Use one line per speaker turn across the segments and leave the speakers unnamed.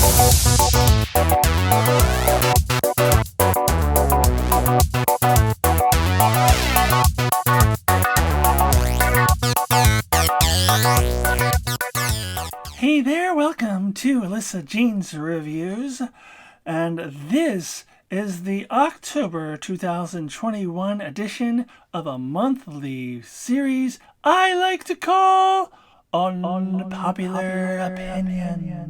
Hey there, welcome to Alyssa Jean's Reviews, and this is the October 2021 edition of a monthly series I like to call Unpopular Opinion.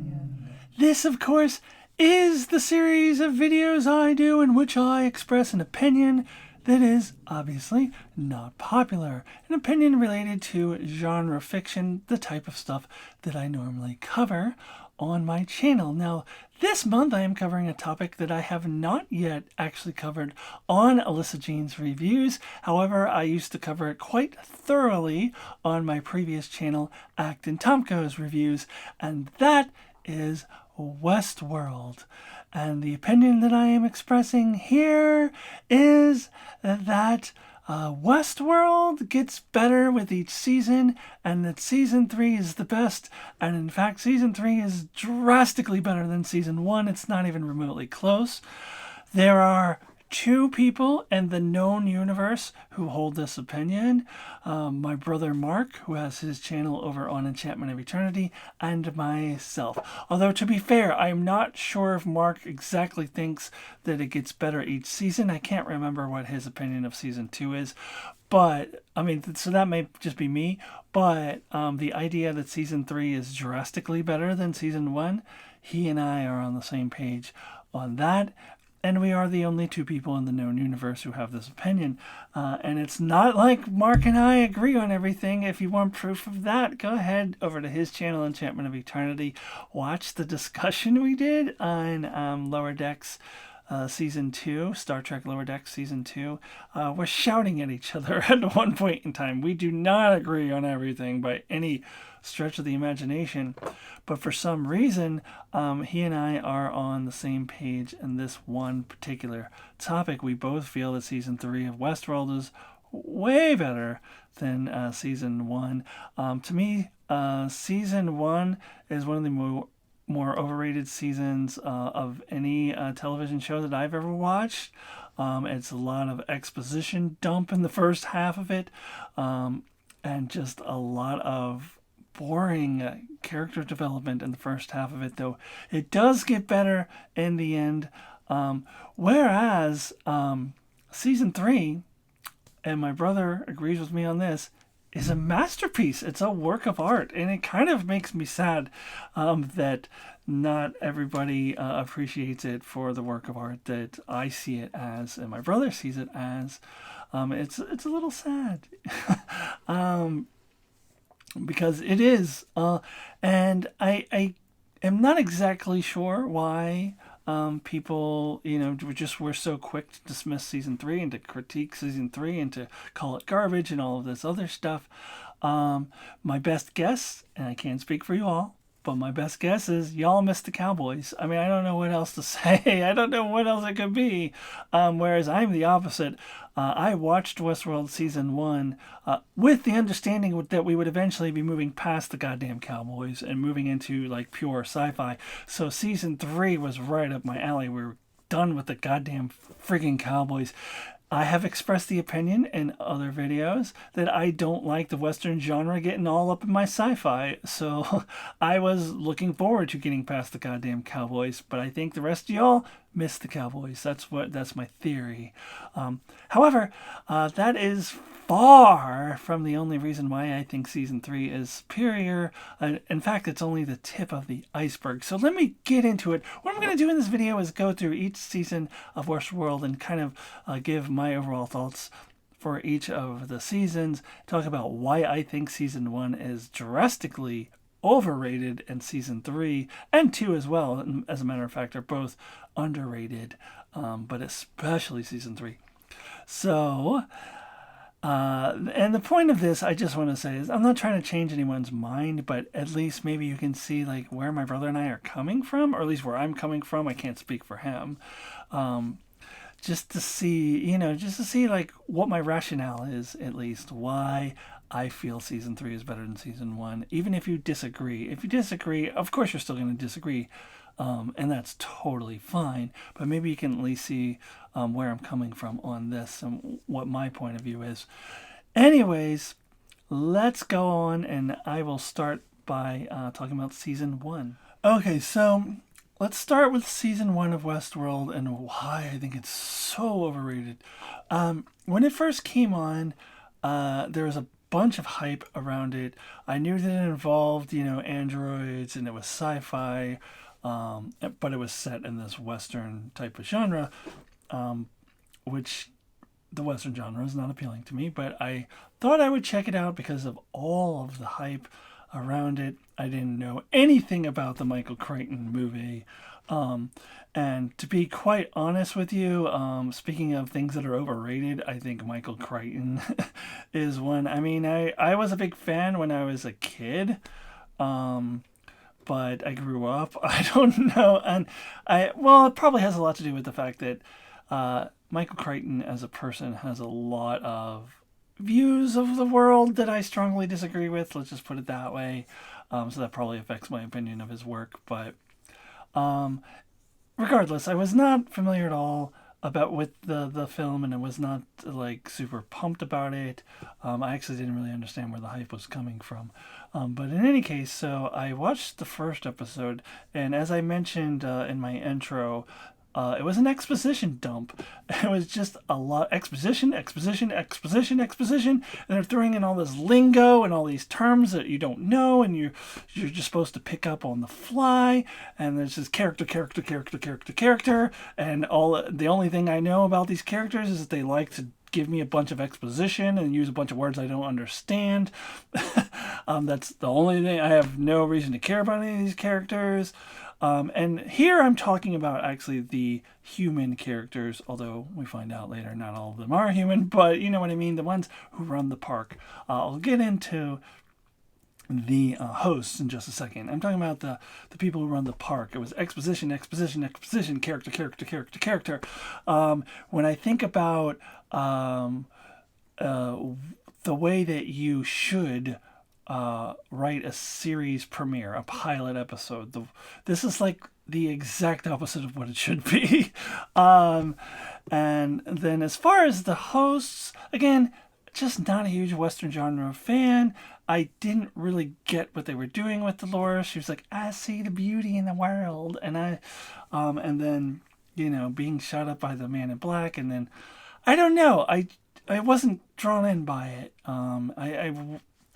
This, of course, is the series of videos I do in which I express an opinion that is obviously not popular. An opinion related to genre fiction, the type of stuff that I normally cover on my channel. Now, this month I am covering a topic that I have not yet actually covered on Alyssa Jean's Reviews. However, I used to cover it quite thoroughly on my previous channel, Acton Tomko's Reviews, and that is Westworld. And the opinion that I am expressing here is that Westworld gets better with each season, and that season 3 is the best. And in fact, season 3 is drastically better than season 1. It's not even remotely close. There are two people in the known universe who hold this opinion. My brother Mark, who has his channel over on Enchantment of Eternity, and myself. Although, to be fair, I'm not sure if Mark exactly thinks that it gets better each season. I can't remember what his opinion of season 2 is. But, I mean, so that may just be me. But the idea that season 3 is drastically better than season 1, he and I are on the same page on that. And we are the only two people in the known universe who have this opinion. And it's not like Mark and I agree on everything. If you want proof of that, go ahead over to his channel, Enchantment of Eternity. Watch the discussion we did on Lower Decks Season 2, Star Trek Lower Decks Season 2. We're shouting at each other at one point in time. We do not agree on everything by any stretch of the imagination, but for some reason he and I are on the same page in this one particular topic. We both feel that season 3 of Westworld is way better than season 1. To me, season 1 is one of the more overrated seasons of any television show that I've ever watched. It's a lot of exposition dump in the first half of it, and just a lot of boring character development in the first half of it, though it does get better in the end. Whereas season 3, and my brother agrees with me on this, is a masterpiece. It's a work of art, and it kind of makes me sad that not everybody appreciates it for the work of art that I see it as, and my brother sees it as. It's a little sad. Because it is, and I am not exactly sure why people, were so quick to dismiss season 3 and to critique season 3 and to call it garbage and all of this other stuff. My best guess, and I can't speak for you all, but my best guess is y'all missed the Cowboys. I mean, I don't know what else to say. I don't know what else it could be. Whereas I'm the opposite. I watched Westworld Season 1 with the understanding that we would eventually be moving past the goddamn Cowboys and moving into, like, pure sci-fi. So Season 3 was right up my alley. We were done with the goddamn frigging Cowboys. I have expressed the opinion in other videos that I don't like the Western genre getting all up in my sci-fi. So I was looking forward to getting past the goddamn Cowboys, but I think the rest of y'all missed the Cowboys. That's my theory. However, that is far from the only reason why I think season 3 is superior. In fact, it's only the tip of the iceberg. So let me get into it. What I'm going to do in this video is go through each season of Westworld and kind of give my overall thoughts for each of the seasons, talk about why I think season 1 is drastically overrated and season 3 and 2 as well, as a matter of fact, are both underrated, but especially season 3. So and the point of this, I just want to say, is I'm not trying to change anyone's mind, but at least maybe you can see like where my brother and I are coming from, or at least where I'm coming from. I can't speak for him. Just to see, like what my rationale is, at least why I feel season 3 is better than season 1, even if you disagree. If you disagree, of course you're still going to disagree. And that's totally fine. But maybe you can at least see where I'm coming from on this and what my point of view is. Anyways, let's go on, and I will start by talking about season 1. Okay, so let's start with season 1 of Westworld and why I think it's so overrated. When it first came on, there was a bunch of hype around it. I knew that it involved, androids, and it was sci-fi, but it was set in this Western type of genre, which the Western genre is not appealing to me, but I thought I would check it out because of all of the hype around it. I didn't know anything about the Michael Crichton movie. And to be quite honest with you, speaking of things that are overrated, I think Michael Crichton is one. I mean, I was a big fan when I was a kid, but I grew up. I don't know. And it probably has a lot to do with the fact that Michael Crichton as a person has a lot of views of the world that I strongly disagree with. Let's just put it that way. So that probably affects my opinion of his work. But regardless, I was not familiar at all with the film, and I was not like super pumped about it. I actually didn't really understand where the hype was coming from. But in any case, so I watched the first episode, and as I mentioned in my intro, it was an exposition dump. It was just a lot exposition, and they're throwing in all this lingo and all these terms that you don't know, and you're just supposed to pick up on the fly. And there's this character, and the only thing I know about these characters is that they like to give me a bunch of exposition and use a bunch of words I don't understand. That's the only thing. I have no reason to care about any of these characters. And here I'm talking about actually the human characters, although we find out later not all of them are human, but you know what I mean, the ones who run the park. I'll get into the hosts in just a second. I'm talking about the people who run the park. It was exposition, character. When I think about the way that you should write a series premiere, a pilot episode. This is like the exact opposite of what it should be. And then as far as the hosts, again, just not a huge Western genre fan. I didn't really get what they were doing with Dolores. She was like, I see the beauty in the world. And and then, being shot up by the man in black. And then, I don't know. I wasn't drawn in by it.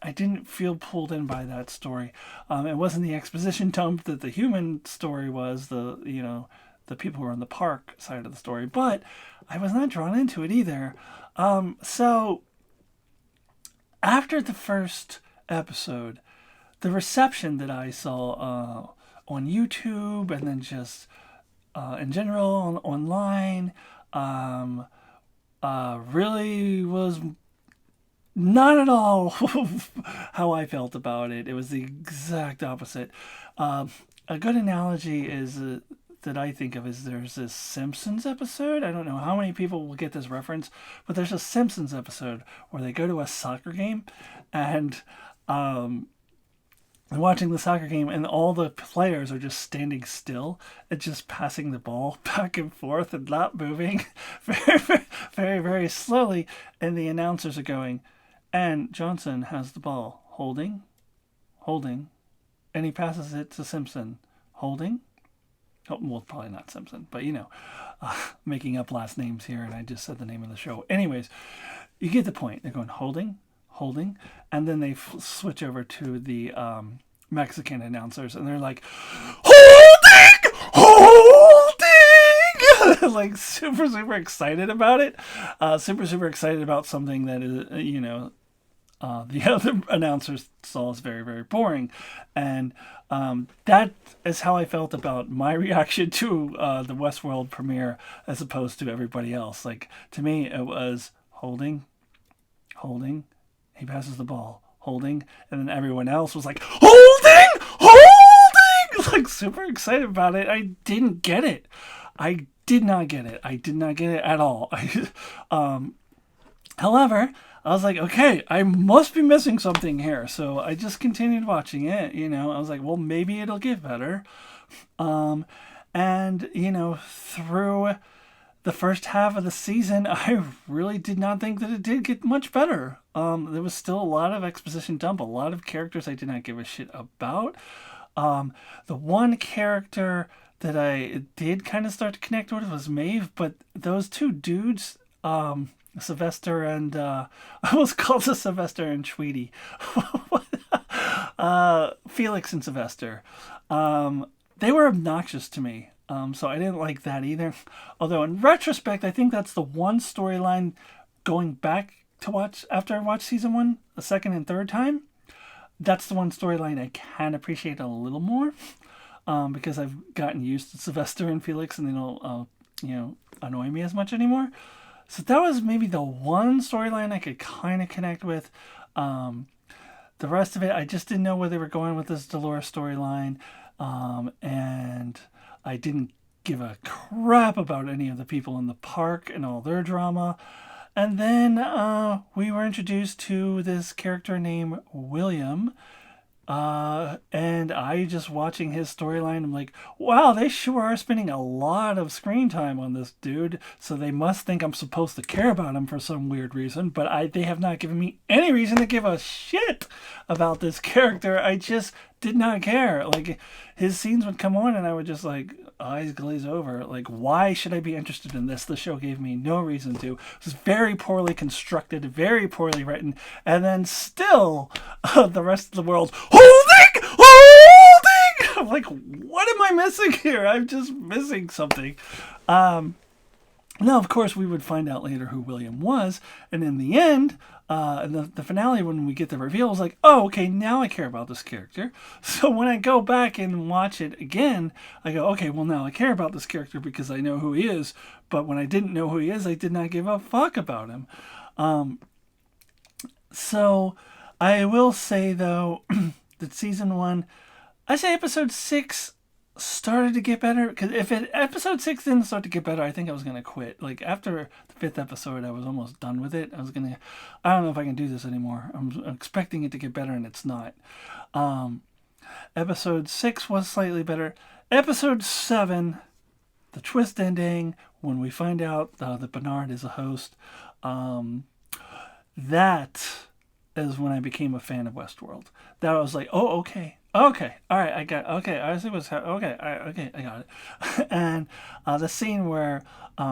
I didn't feel pulled in by that story. It wasn't the exposition dump that the human story was, the people who were in the park side of the story, but I was not drawn into it either. So after the first episode, the reception that I saw on YouTube and then just in general online really was not at all how I felt about it. It was the exact opposite. A good analogy is that I think of is there's this Simpsons episode. I don't know how many people will get this reference, but there's a Simpsons episode where they go to a soccer game and they're watching the soccer game and all the players are just standing still and just passing the ball back and forth and not moving very, very, very, very slowly. And the announcers are going, and Johnson has the ball, holding, and he passes it to Simpson, holding. Oh, well, probably not Simpson, but making up last names here, and I just said the name of the show. Anyways, you get the point. They're going holding, and then they switch over to the Mexican announcers, and they're like, holding, like super, super excited about it. Super excited about something that is, the other announcers saw as very, very boring. And that is how I felt about my reaction to the Westworld premiere as opposed to everybody else. Like, to me, it was holding, he passes the ball, holding, and then everyone else was like, holding, like super excited about it. I didn't get it. I did not get it. I did not get it at all. However, I was like, okay, I must be missing something here. So I just continued watching it. I was like, well, maybe it'll get better. And, through the first half of the season, I really did not think that it did get much better. There was still a lot of exposition dump, a lot of characters I did not give a shit about. The one character that I did kind of start to connect with was Maeve, but those two dudes, Sylvester and I almost called it Sylvester and Tweety. Felix and Sylvester. They were obnoxious to me. So I didn't like that either. Although in retrospect, I think that's the one storyline going back to watch after I watched season 1 a second and third time. That's the one storyline I can appreciate a little more. Because I've gotten used to Sylvester and Felix and they don't, annoy me as much anymore. So that was maybe the one storyline I could kind of connect with. The rest of it, I just didn't know where they were going with this Dolores storyline. And I didn't give a crap about any of the people in the park and all their drama. And then we were introduced to this character named William. And I just watching his storyline, I'm like, wow, they sure are spending a lot of screen time on this dude. So they must think I'm supposed to care about him for some weird reason. But they have not given me any reason to give a shit about this character. I just did not care. Like, his scenes would come on and I would just like eyes glaze over. Like, why should I be interested in this? The show gave me no reason to. It was very poorly constructed, very poorly written. And then still, the rest of the world, holding! I'm like, what am I missing here? I'm just missing something. Now, of course, we would find out later who William was. And in the end, in the finale, when we get the reveal, I was like, oh, okay, now I care about this character. So when I go back and watch it again, I go, okay, well, now I care about this character because I know who he is. But when I didn't know who he is, I did not give a fuck about him. So I will say, though, that season 1, I say episode 6 started to get better, because if episode 6 didn't start to get better, I think I was gonna quit. Like, after the 5th episode, I was almost done with it. I don't know if I can do this anymore. I'm expecting it to get better and it's not. Episode 6 was slightly better. Episode 7, the twist ending, when we find out that Bernard is a host, that is when I became a fan of Westworld. That I was like, oh, okay, all right, I got, okay, I see what's happening, okay, I got it. And the scene where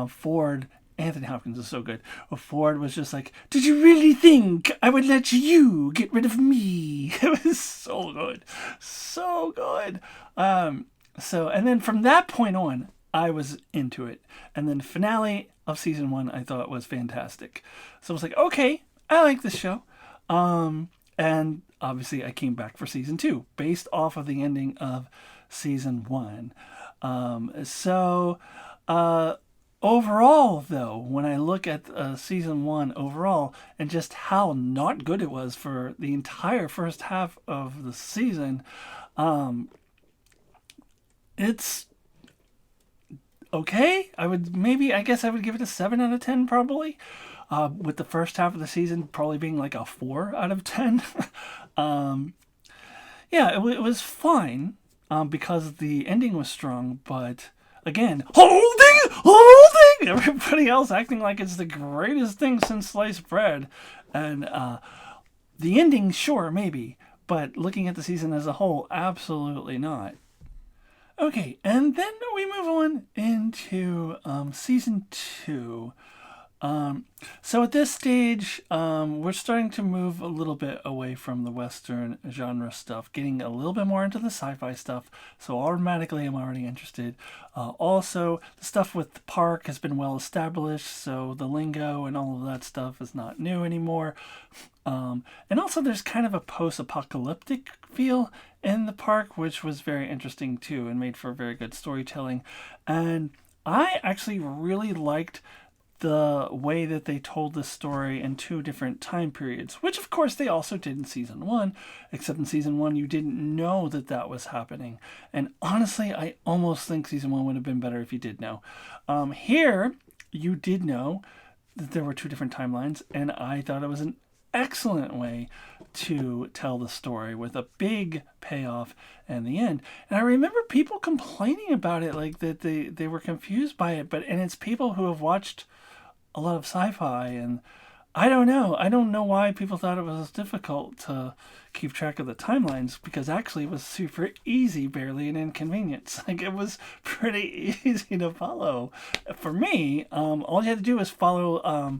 Ford, Anthony Hopkins is so good. Ford was just like, did you really think I would let you get rid of me? It was so good, so good. And then from that point on, I was into it. And then finale of season 1, I thought was fantastic. So I was like, okay, I like this show. And obviously I came back for season 2 based off of the ending of season 1. Overall, though, when I look at season 1 overall and just how not good it was for the entire first half of the season, it's okay. I guess I would give it a 7 out of 10 probably. With the first half of the season probably being like a 4 out of 10. It was fine because the ending was strong, but again, holding! Everybody else acting like it's the greatest thing since sliced bread. And the ending, sure, maybe, but looking at the season as a whole, absolutely not. Okay, and then we move on into season 2. So at this stage, we're starting to move a little bit away from the Western genre stuff, getting a little bit more into the sci-fi stuff. So automatically I'm already interested. Also, the stuff with the park has been well established, so the lingo and all of that stuff is not new anymore. And also there's kind of a post-apocalyptic feel in the park, which was very interesting too and made for very good storytelling. And I actually really liked the way that they told the story in 2 different time periods, which of course they also did in season 1, except in season 1 you didn't know that was happening. And honestly, I almost think season 1 would have been better if you did know. Here, you did know that there were 2 different timelines, and I thought it was an excellent way to tell the story with a big payoff in the end. And I remember people complaining about it, like that they were confused by it, and it's people who have watched a lot of sci-fi, and I don't know why people thought it was difficult to keep track of the timelines, because actually it was super easy, barely an inconvenience. Like, it was pretty easy to follow. For me, all you had to do was follow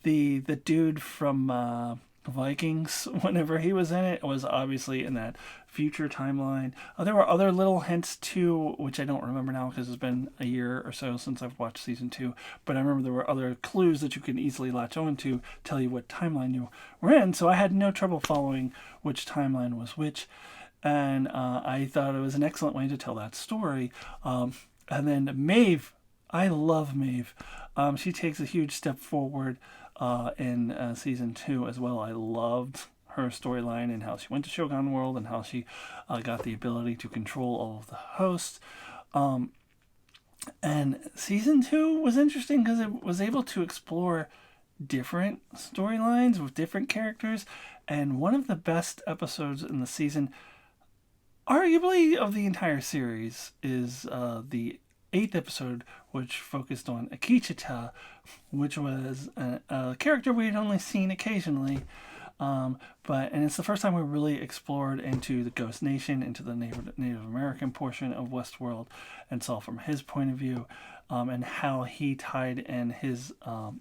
the dude from Vikings. Whenever he was in it, it was obviously in that future timeline. There were other little hints too, which I don't remember now because it's been a year or so since I've watched season 2. But I remember there were other clues that you can easily latch on to, tell you what timeline you were in. So I had no trouble following which timeline was which, and I thought it was an excellent way to tell that story. And then Maeve, I love Maeve. She takes a huge step forward in season 2 as well. I loved her storyline and how she went to Shogun World and how she got the ability to control all of the hosts. And season 2 was interesting because it was able to explore different storylines with different characters. And one of the best episodes in the season, arguably of the entire series, is the 8th episode, which focused on Akichita, which was a character we had only seen occasionally. And it's the first time we really explored into the Ghost Nation, into the Native American portion of Westworld, and saw from his point of view, and how he tied in his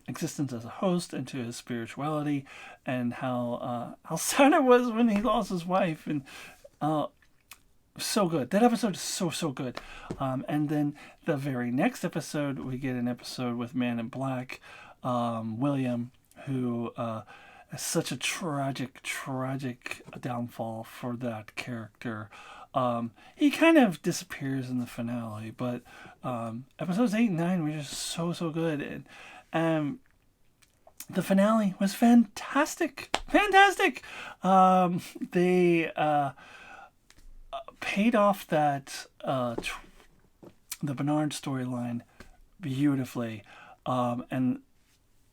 existence as a host into his spirituality, and how sad it was when he lost his wife. And so good. That episode is so good. And then the very next episode, we get an episode with Man in Black, William, who is such a tragic downfall for that character. He kind of disappears in the finale, but episodes 8 and 9 were just so good. And the finale was fantastic. They paid off that the Bernard storyline beautifully, and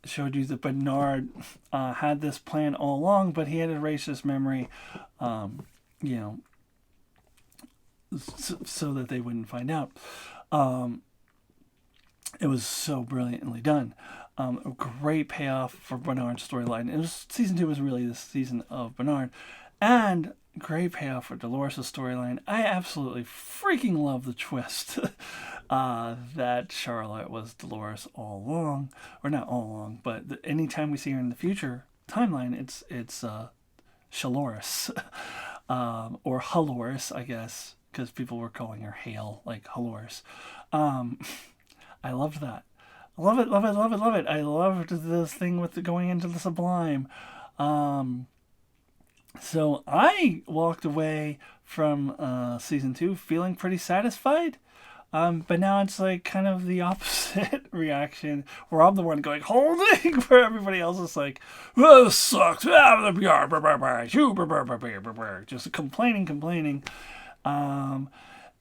showed you that Bernard had this plan all along, but he had erased his memory, so that they wouldn't find out. It was so brilliantly done. A great payoff for Bernard's storyline. Season 2 was really the season of Bernard, and great payoff for Dolores' storyline. I absolutely freaking love the twist that Charlotte was Dolores all along, or not all along, but anytime we see her in the future timeline, it's Shaloris, or Haloris, I guess, because people were calling her Hale, like Haloris. I loved that. Love it. I loved this thing with the going into the sublime. So I walked away from season 2 feeling pretty satisfied. But now it's like kind of the opposite reaction, where I'm the one going holding, where everybody else is like, "Oh, this sucks," just complaining.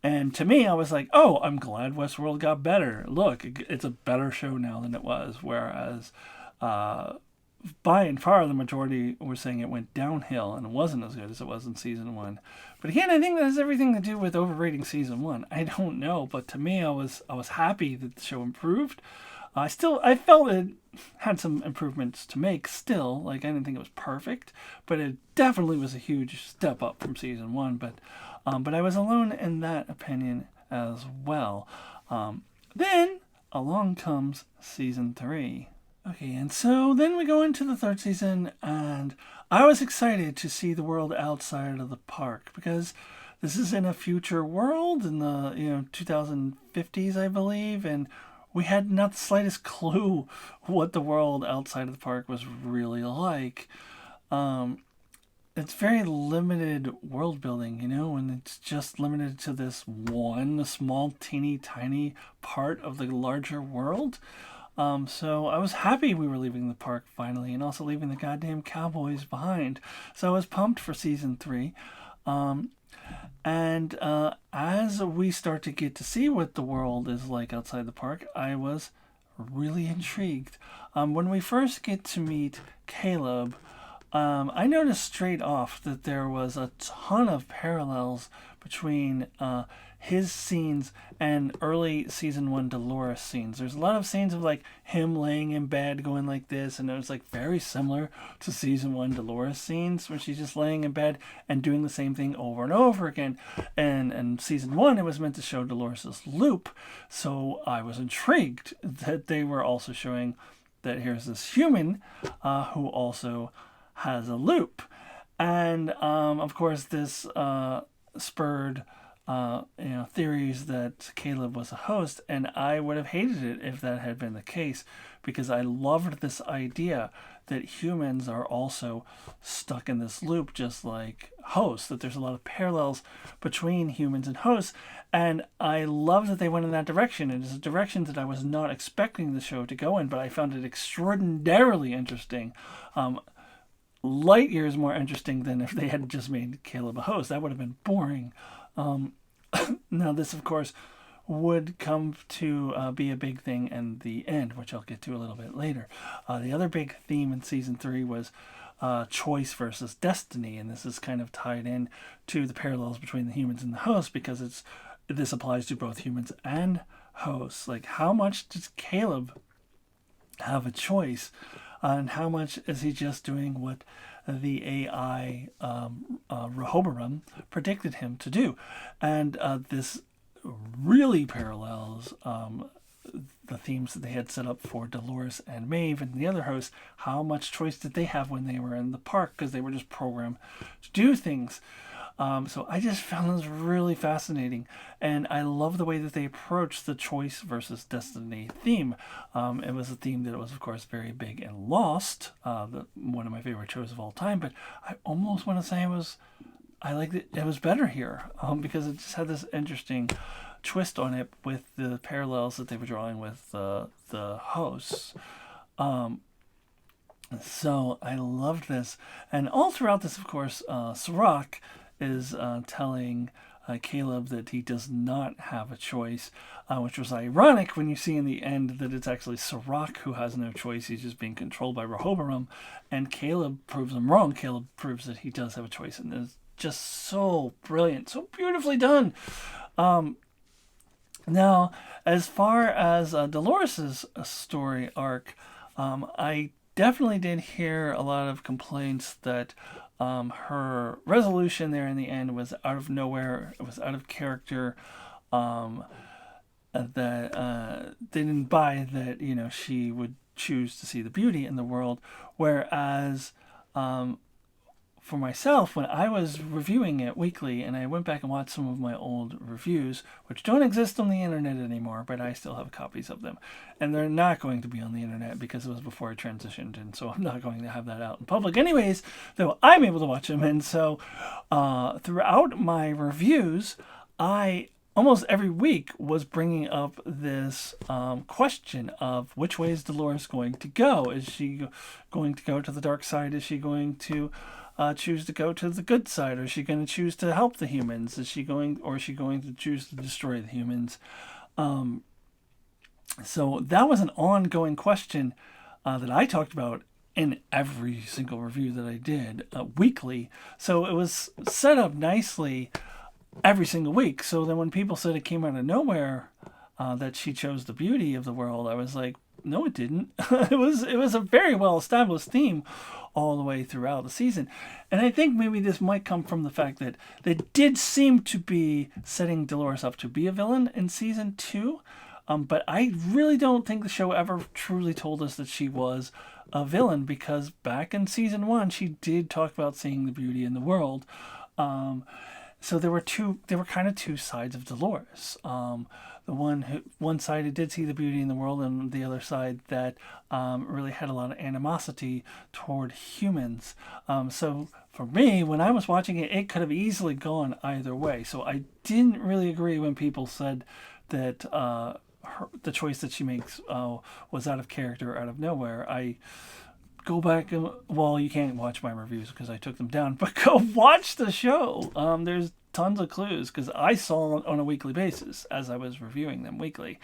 And to me, I was like, "Oh, I'm glad Westworld got better. Look, it's a better show now than it was." Whereas, by and far, the majority were saying it went downhill and it wasn't as good as it was in season 1. But again, I think that has everything to do with overrating season 1. I don't know, but to me, I was happy that the show improved. I felt it had some improvements to make still. Like, I didn't think it was perfect, but it definitely was a huge step up from season 1. But I was alone in that opinion as well. Then along comes season 3. Okay, and so then we go into the 3rd season, and I was excited to see the world outside of the park, because this is in a future world in the 2050s, I believe, and we had not the slightest clue what the world outside of the park was really like. It's very limited world building, and it's just limited to this one small, teeny, tiny part of the larger world. So I was happy we were leaving the park finally, and also leaving the goddamn cowboys behind. So I was pumped for season 3. And as we start to get to see what the world is like outside the park, I was really intrigued. When we first get to meet Caleb, I noticed straight off that there was a ton of parallels between his scenes and early season 1 Dolores scenes. There's a lot of scenes of like him laying in bed going like this, and it was like very similar to season 1 Dolores scenes where she's just laying in bed and doing the same thing over and over again. And season 1, it was meant to show Dolores's loop, so I was intrigued that they were also showing that here's this human who also has a loop. And of course this spurred theories that Caleb was a host, and I would have hated it if that had been the case, because I loved this idea that humans are also stuck in this loop just like hosts, that there's a lot of parallels between humans and hosts, and I love that they went in that direction. It is a direction that I was not expecting the show to go in, but I found it extraordinarily interesting. Light years more interesting than if they had just made Caleb a host. That would have been boring. Now this, of course, would come to be a big thing in the end, which I'll get to a little bit later. The other big theme in season 3 was choice versus destiny, and this is kind of tied in to the parallels between the humans and the hosts, because this applies to both humans and hosts. Like, how much does Caleb have a choice, and how much is he just doing what the AI Rehoboam predicted him to do? And this really parallels the themes that they had set up for Dolores and Maeve and the other hosts. How much choice did they have when they were in the park, because they were just programmed to do things? So I just found this really fascinating, and I love the way that they approached the choice versus destiny theme. It was a theme that was, of course, very big in Lost, one of my favorite shows of all time, but I almost want to say I liked it. It was better here, because it just had this interesting twist on it with the parallels that they were drawing with the hosts. So I loved this, and all throughout this, of course, Sirach is telling Caleb that he does not have a choice, which was ironic when you see in the end that it's actually Sirach who has no choice. He's just being controlled by Rehoboam, and Caleb proves him wrong. Caleb proves that he does have a choice, and it's just so brilliant, so beautifully done. Now, as far as Dolores' story arc, I definitely did hear a lot of complaints that her resolution there in the end was out of nowhere. It was out of character. That they didn't buy that, she would choose to see the beauty in the world. Whereas for myself, when I was reviewing it weekly, and I went back and watched some of my old reviews, which don't exist on the internet anymore, but I still have copies of them. And they're not going to be on the internet because it was before I transitioned, and so I'm not going to have that out in public anyways, though I'm able to watch them. And so throughout my reviews, I almost every week was bringing up this question of which way is Dolores going to go? Is she going to go to the dark side? Is she going to choose to go to the good side? Or is she going to choose to help the humans? Is she going to choose to destroy the humans? So that was an ongoing question that I talked about in every single review that I did weekly. So it was set up nicely every single week. So then when people said it came out of nowhere, that she chose the beauty of the world, I was like, no, it didn't. It was a very well established theme all the way throughout the season. And I think maybe this might come from the fact that they did seem to be setting Dolores up to be a villain in season 2. But I really don't think the show ever truly told us that she was a villain, because back in season 1, she did talk about seeing the beauty in the world. So there were kind of two sides of Dolores. The one side who did see the beauty in the world, and the other side that really had a lot of animosity toward humans. So for me, when I was watching it, it could have easily gone either way. So I didn't really agree when people said that the choice that she makes was out of character, out of nowhere. I go back and, well, you can't watch my reviews because I took them down, but go watch the show. There's tons of clues, because I saw it on a weekly basis as I was reviewing them weekly.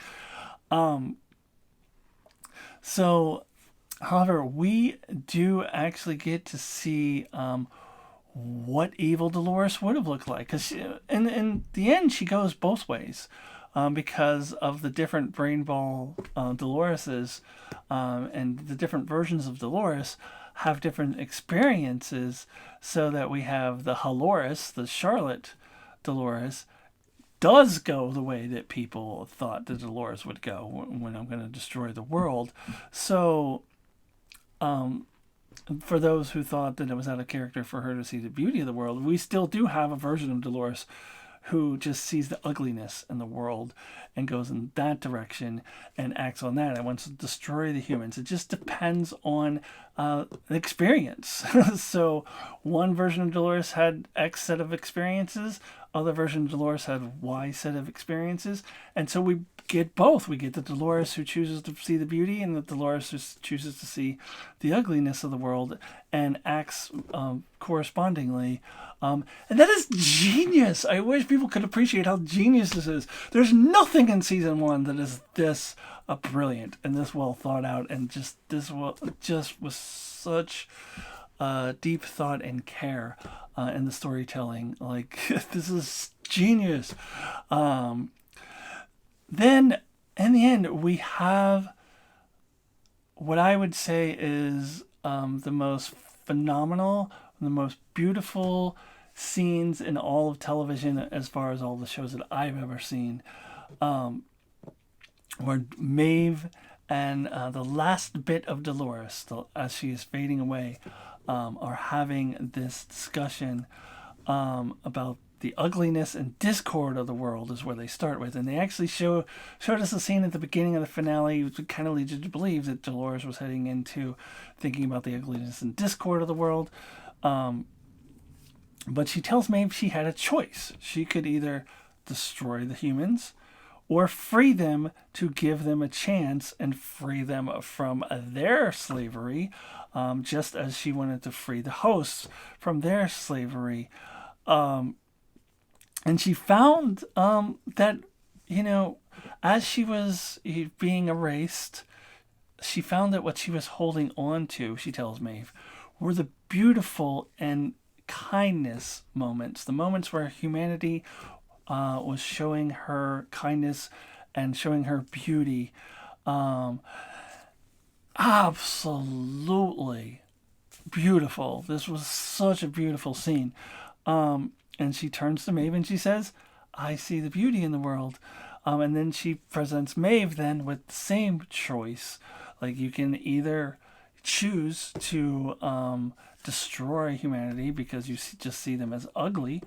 So However, we do actually get to see what evil Dolores would have looked like. Because in the end, she goes both ways because of the different brain ball Doloreses and the different versions of Dolores have different experiences. So that we have the Halores, the Charlotte Dolores, does go the way that people thought the Dolores would go when I'm going to destroy the world. So for those who thought that it was out of character for her to see the beauty of the world, we still do have a version of Dolores who just sees the ugliness in the world and goes in that direction and acts on that and wants to destroy the humans. It just depends on the experience. So one version of Dolores had X set of experiences, other version of Dolores had Y set of experiences, and so we get both. We get the Dolores who chooses to see the beauty and the Dolores who chooses to see the ugliness of the world and acts correspondingly. And that is genius. I wish people could appreciate how genius this is. There's nothing in season 1 that is this brilliant and this well thought out and just with such deep thought and care in the storytelling. Like this is genius. Then in the end, we have what I would say is the most phenomenal, the most beautiful scenes in all of television as far as all the shows that I've ever seen. Where Maeve and the last bit of Dolores, as she is fading away, are having this discussion about the ugliness and discord of the world is where they start with. And they actually showed us a scene at the beginning of the finale which kind of leads you to believe that Dolores was heading into thinking about the ugliness and discord of the world. But she tells Maeve she had a choice. She could either destroy the humans or free them to give them a chance and free them from their slavery, just as she wanted to free the hosts from their slavery. And she found that, as she was being erased, she found that what she was holding on to, she tells Maeve, were the beautiful and kindness moments, the moments where humanity was showing her kindness and showing her beauty. Absolutely beautiful. This was such a beautiful scene. And she turns to Maeve and she says, I see the beauty in the world. And then she presents Maeve then with the same choice. Like you can either choose to destroy humanity because you just see them as ugly,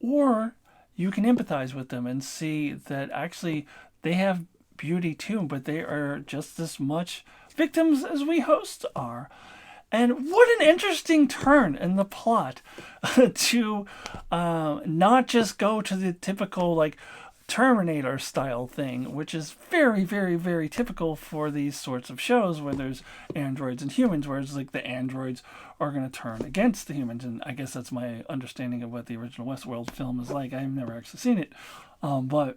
or you can empathize with them and see that actually they have beauty too, but they are just as much victims as we hosts are. And what an interesting turn in the plot to not just go to the typical like Terminator style thing, which is very, very, very typical for these sorts of shows where there's androids and humans, whereas like the androids are going to turn against the humans. And I guess that's my understanding of what the original Westworld film is like. I've never actually seen it. But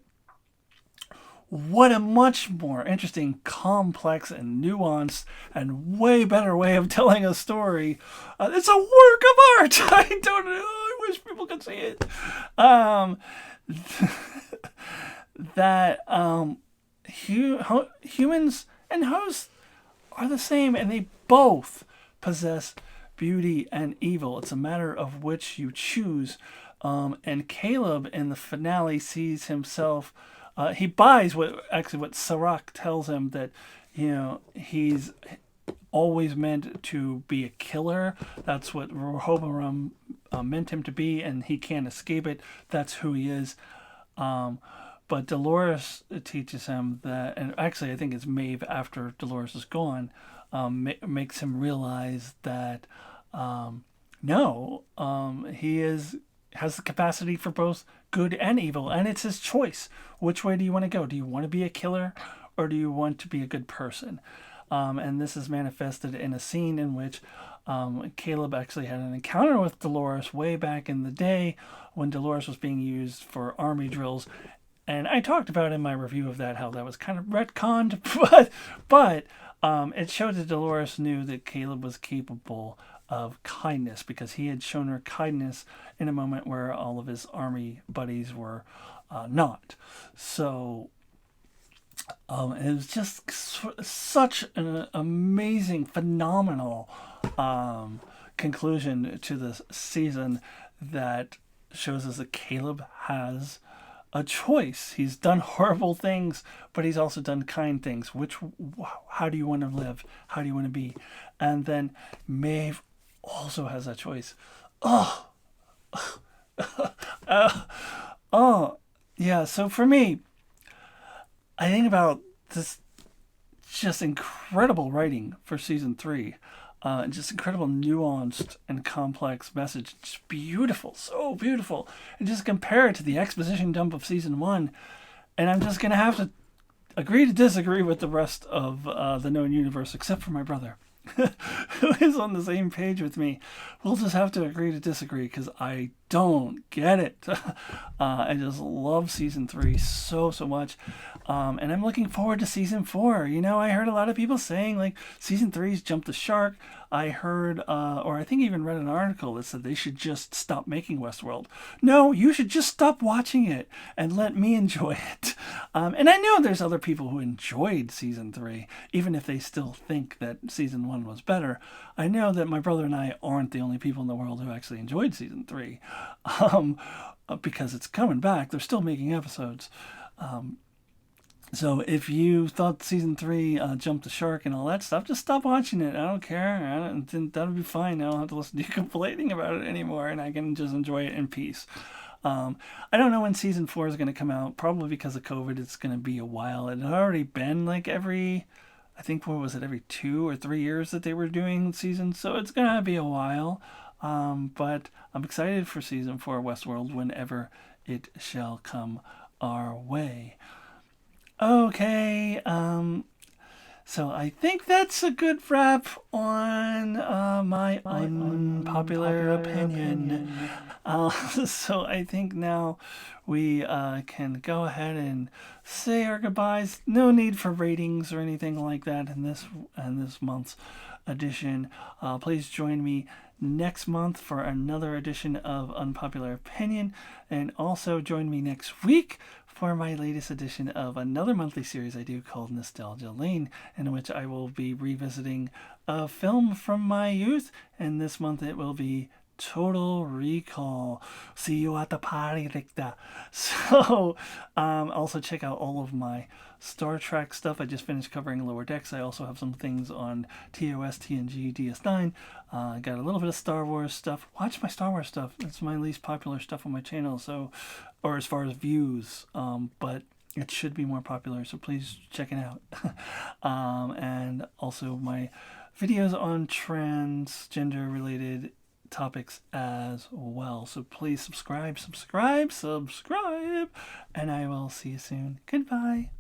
what a much more interesting, complex, and nuanced, and way better way of telling a story. It's a work of art. I don't know. I wish people could see it. That humans and hosts are the same, and they both possess beauty and evil. It's a matter of which you choose. And Caleb in the finale sees himself. He buys what Serac tells him, that he's always meant to be a killer. That's what Rehoboam meant him to be, and he can't escape it. That's who he is. But Dolores teaches him that, and actually I think it's Maeve after Dolores is gone, makes him realize that he has the capacity for both good and evil, and it's his choice. Which way do you want to go? Do you want to be a killer, or do you want to be a good person? And this is manifested in a scene in which Caleb actually had an encounter with Dolores way back in the day when Dolores was being used for army drills. And I talked about in my review of that how that was kind of retconned, but it showed that Dolores knew that Caleb was capable of kindness because he had shown her kindness in a moment where all of his army buddies were not. So it was just such an amazing, phenomenal conclusion to this season that shows us that Caleb has a choice. He's done horrible things, but he's also done kind things. How do you want to live? How do you want to be? And then Maeve also has that choice. Yeah. So for me, I think about this just incredible writing for season 3. Just incredible, nuanced and complex message. Just beautiful, so beautiful. And just compare it to the exposition dump of season 1, and I'm just gonna have to agree to disagree with the rest of the known universe, except for my brother, who is on the same page with me. We'll just have to agree to disagree because I don't get it. I just love season 3 so much. And I'm looking forward to season 4. You know, I heard a lot of people saying like season 3's jumped the shark. I heard, or I think even read an article that said they should just stop making Westworld. No, you should just stop watching it and let me enjoy it. And I know there's other people who enjoyed season 3, even if they still think that season 1 was better. I know that my brother and I aren't the only people in the world who actually enjoyed season 3, because it's coming back. They're still making episodes. So if you thought season 3 jumped the shark and all that stuff, just stop watching it. I don't care. That'll be fine. I don't have to listen to you complaining about it anymore, and I can just enjoy it in peace. I don't know when season 4 is going to come out. Probably because of COVID, it's going to be a while. It had already been like every 2 or 3 years that they were doing seasons, so it's going to be a while. But I'm excited for season 4 of Westworld whenever it shall come our way. Okay, so I think that's a good wrap on my unpopular opinion. So I think now we can go ahead and say our goodbyes. No need for ratings or anything like that in this month's edition. Please join me next month for another edition of Unpopular Opinion, and also join me next week for my latest edition of another monthly series I do called Nostalgia Lane, in which I will be revisiting a film from my youth, and this month it will be Total Recall. See you at the party, Ricta. So, also check out all of my Star Trek stuff. I just finished covering Lower Decks. I also have some things on TOS, TNG, DS9. Got a little bit of Star Wars stuff. Watch my Star Wars stuff. It's my least popular stuff on my channel, so, or as far as views, but it should be more popular, so please check it out. And also my videos on transgender related topics as well. So please subscribe, and I will see you soon. Goodbye.